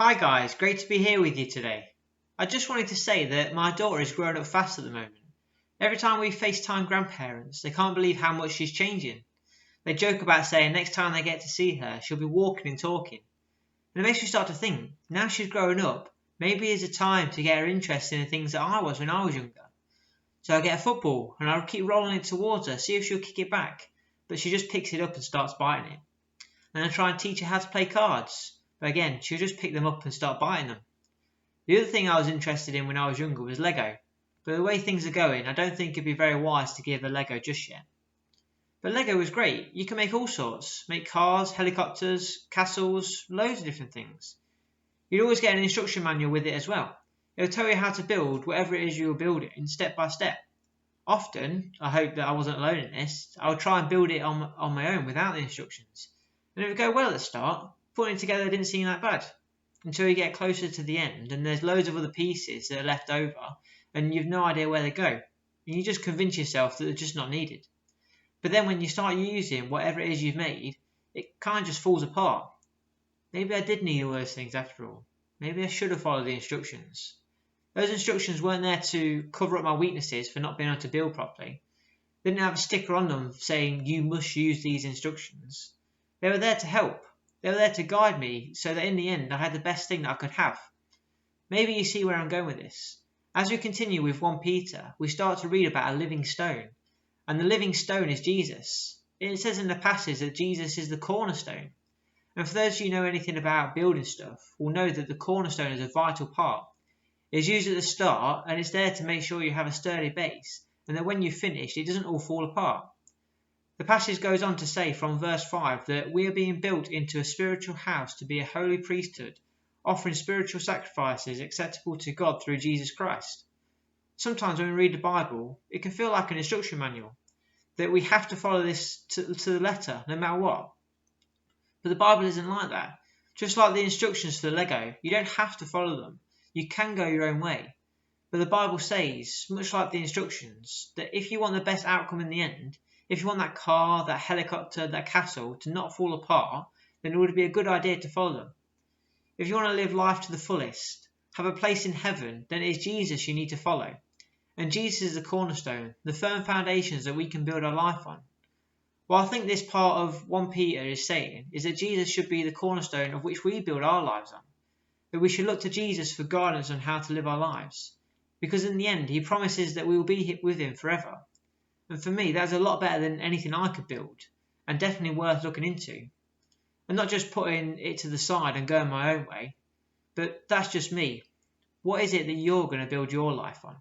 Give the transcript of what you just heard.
Hi guys, great to be here with you today. I just wanted to say that my daughter is growing up fast at the moment. Every time we FaceTime grandparents, they can't believe how much she's changing. They joke about saying next time they get to see her, she'll be walking and talking. And it makes me start to think, now she's growing up, maybe it's a time to get her interested in the things that I was when I was younger. So I get a football and I'll keep rolling it towards her, see if she'll kick it back. But she just picks it up and starts biting it. And I try and teach her how to play cards. But again, she'll just pick them up and start biting them. The other thing I was interested in when I was younger was Lego. But the way things are going, I don't think it'd be very wise to give her Lego just yet. But Lego was great. You can make all sorts. Make cars, helicopters, castles, loads of different things. You'd always get an instruction manual with it as well. It'll tell you how to build whatever it is you're building step by step. Often, I hope that I wasn't alone in this, I would try and build it on my own without the instructions. And it would go well at the start. Putting it together didn't seem that bad. Until you get closer to the end and there's loads of other pieces that are left over and you've no idea where they go. And you just convince yourself that they're just not needed. But then when you start using whatever it is you've made, it kind of just falls apart. Maybe I did need all those things after all. Maybe I should have followed the instructions. Those instructions weren't there to cover up my weaknesses for not being able to build properly. They didn't have a sticker on them saying you must use these instructions. They were there to help. They were there to guide me so that in the end I had the best thing that I could have. Maybe you see where I'm going with this. As we continue with 1 Peter, we start to read about a living stone. And the living stone is Jesus. It says in the passage that Jesus is the cornerstone. And for those of you who know anything about building stuff, will know that the cornerstone is a vital part. It's used at the start and it's there to make sure you have a sturdy base and that when you've finished it doesn't all fall apart. The passage goes on to say from verse 5 that we are being built into a spiritual house to be a holy priesthood, offering spiritual sacrifices acceptable to God through Jesus Christ. Sometimes when we read the Bible, it can feel like an instruction manual, that we have to follow this to the letter, no matter what. But the Bible isn't like that. Just like the instructions for the Lego, you don't have to follow them. You can go your own way. But the Bible says, much like the instructions, that if you want the best outcome in the end, if you want that car, that helicopter, that castle to not fall apart, then it would be a good idea to follow them. If you want to live life to the fullest, have a place in heaven, then it is Jesus you need to follow. And Jesus is the cornerstone, the firm foundations that we can build our life on. What I think this part of 1 Peter is saying is that Jesus should be the cornerstone of which we build our lives on. That we should look to Jesus for guidance on how to live our lives. Because in the end, he promises that we will be with him forever. And for me, that's a lot better than anything I could build, and definitely worth looking into. And not just putting it to the side and going my own way, but that's just me. What is it that you're going to build your life on?